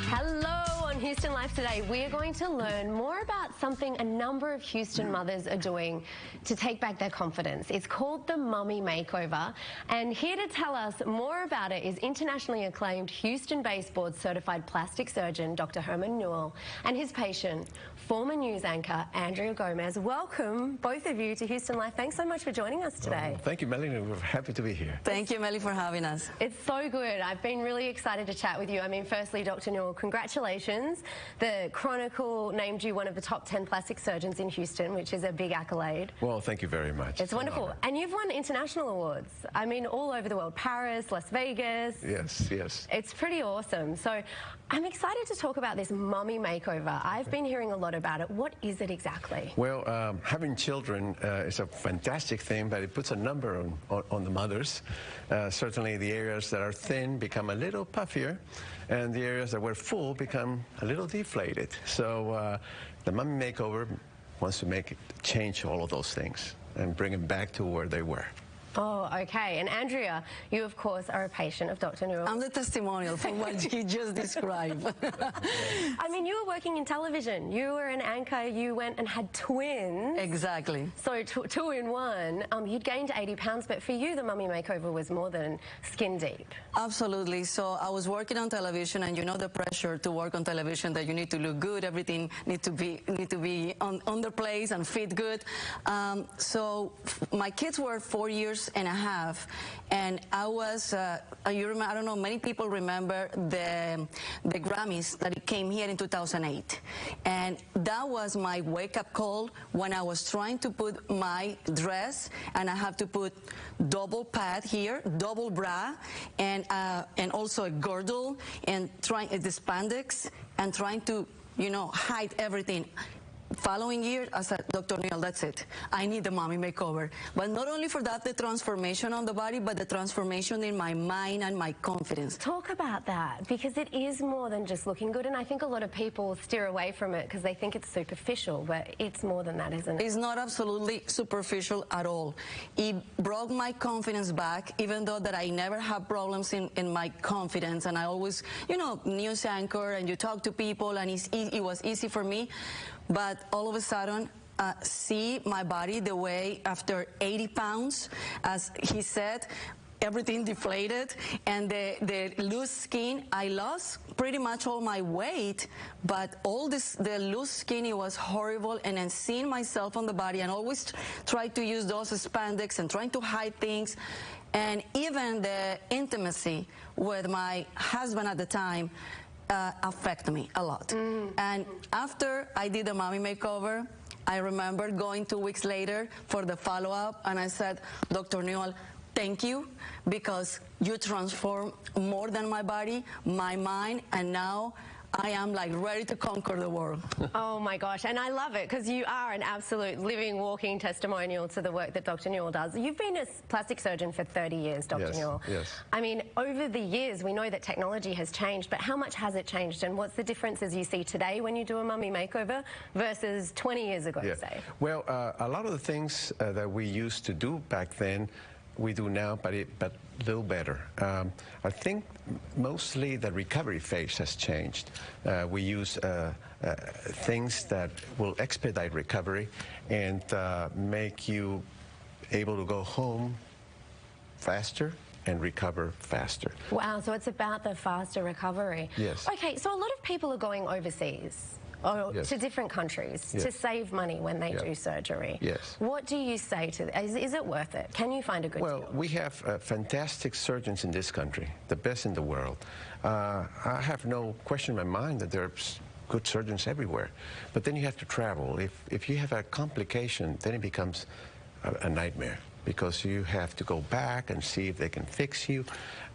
Hello, on Houston Life today, we are going to learn more about something a number of Houston mothers are doing to take back their confidence. It's called the Mommy Makeover, and here to tell us more about it is internationally acclaimed Houston-based board-certified plastic surgeon Dr. Newall and his patient, former news anchor Andrea Gomez. Welcome, both of you, to Houston Life. Thanks so much for joining us today. Thank you, Melanie. We're happy to be here. Thank you, Melly, for having us. It's so good. I've been really excited to chat with you. I mean, firstly, Dr. Newall, congratulations. The Chronicle named you one of the top 10 plastic surgeons in Houston, which is a big accolade. Well, thank you very much. It's wonderful. And you've won international awards. I mean, all over the world. Paris, Las Vegas. Yes, yes. It's pretty awesome. So I'm excited to talk about this Mommy Makeover. I've been hearing a lot about it. What is it exactly? Well, having children is a fantastic thing, but it puts a number on the mothers. Certainly the areas that are thin become a little puffier, and the areas that were full become a little deflated. So the Mommy Makeover wants to change all of those things and bring them back to where they were. Oh, okay. And Andrea, you, of course, are a patient of Dr. Newall. I'm the testimonial for what you just described. I mean, you were working in television. You were an anchor. You went and had twins. Exactly. So two in one. You'd gained 80 pounds, but for you, the Mommy Makeover was more than skin deep. Absolutely. So I was working on television, and you know the pressure to work on television, that you need to look good, everything need to be on their place and fit good. So my kids were 4 years and a half, and I was, you remember, I don't know, many people remember the Grammys that it came here in 2008, and that was my wake-up call when I was trying to put my dress, and I have to put double pad here, double bra, and also a girdle, and trying the spandex, and trying to, you know, hide everything. Following year, I said, Dr. Newall, that's it. I need the Mommy Makeover. But not only for that, the transformation on the body, but the transformation in my mind and my confidence. Talk about that, because it is more than just looking good, and I think a lot of people steer away from it because they think it's superficial, but it's more than that, isn't it? It's not absolutely superficial at all. It brought my confidence back, even though that I never had problems in my confidence, and I always, you know, news anchor, and you talk to people, and it was easy for me. But all of a sudden, see my body the way after 80 pounds, as he said, everything deflated, and the loose skin, I lost pretty much all my weight, but all the loose skin, it was horrible, and then seeing myself on the body, and always try to use those spandex and trying to hide things, and even the intimacy with my husband at the time, affect me a lot. And after I did the Mommy Makeover, I remember going 2 weeks later for the follow-up, and I said, Dr. Newall, thank you, because you transformed more than my body, my mind, and now I am like ready to conquer the world. Oh my gosh, and I love it because you are an absolute living, walking testimonial to the work that Dr. Newall does. You've been a plastic surgeon for 30 years, Dr. Newall. Yes. I mean, over the years, we know that technology has changed, but how much has it changed, and what's the differences you see today when you do a Mommy Makeover versus 20 years ago, say? Well, a lot of the things that we used to do back then, we do now, but a little better. I think mostly the recovery phase has changed. We use things that will expedite recovery and make you able to go home faster and recover faster. Wow, so it's about the faster recovery. Yes. Okay, so a lot of people are going overseas. Or to different countries to save money when they do surgery. Yes. What do you say to them? Is it worth it? Can you find a good deal? Well, we have fantastic surgeons in this country, the best in the world. I have no question in my mind that there's good surgeons everywhere. But then you have to travel. If you have a complication, then it becomes a nightmare, because you have to go back and see if they can fix you.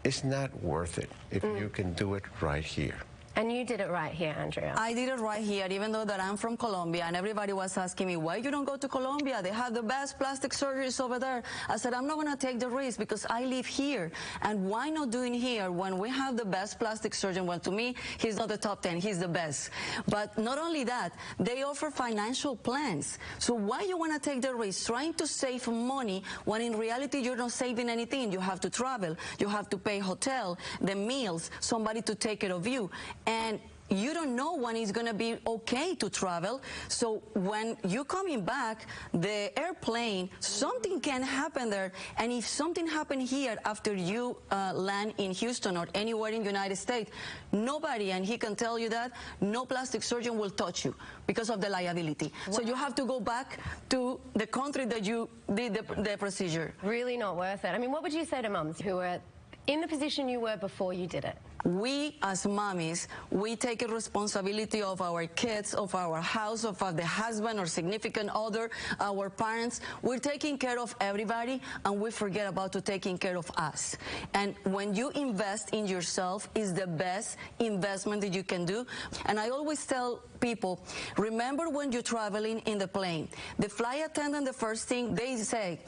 It's not worth it if you can do it right here. And you did it right here, Andrea. I did it right here, even though that I'm from Colombia, and everybody was asking me, why you don't go to Colombia? They have the best plastic surgeries over there. I said, I'm not going to take the risk because I live here. And why not doing here when we have the best plastic surgeon? Well, to me, he's not the top 10, he's the best. But not only that, they offer financial plans. So why you want to take the risk trying to save money when in reality you're not saving anything? You have to travel, you have to pay hotel, the meals, somebody to take care of you. And you don't know when it's going to be okay to travel. So when you're coming back, the airplane, something can happen there. And if something happened here after you land in Houston or anywhere in the United States, nobody, and he can tell you that, no plastic surgeon will touch you because of the liability. Wow. So you have to go back to the country that you did the procedure. Really not worth it. I mean, what would you say to mums who are in the position you were before you did it? We, as mommies, we take a responsibility of our kids, of our house, of the husband or significant other, our parents. We're taking care of everybody, and we forget about to taking care of us. And when you invest in yourself, is the best investment that you can do. And I always tell people, remember when you're traveling in the plane, the flight attendant, the first thing they say,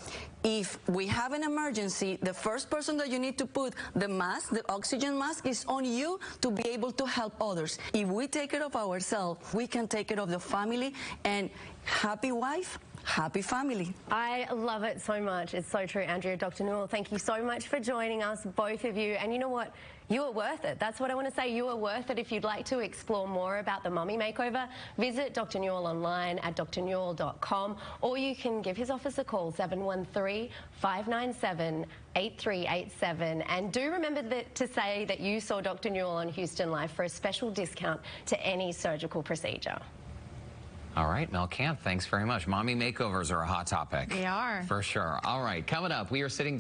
if we have an emergency, the first person that you need to put the mask, the oxygen mask, is on you to be able to help others. If we take care of ourselves, we can take care of the family, and happy wife, happy family. I love it so much. It's so true, Andrea. Dr. Newall, thank you so much for joining us, both of you. And you know what? You are worth it. That's what I want to say. You are worth it. If you'd like to explore more about the Mommy Makeover, visit Dr. Newall online at drnewall.com, or you can give his office a call, 713-597-8387. And do remember to say that you saw Dr. Newall on Houston Life for a special discount to any surgical procedure. All right, Mel Camp, thanks very much. Mommy makeovers are a hot topic. They are. For sure. All right, coming up, we are sitting down.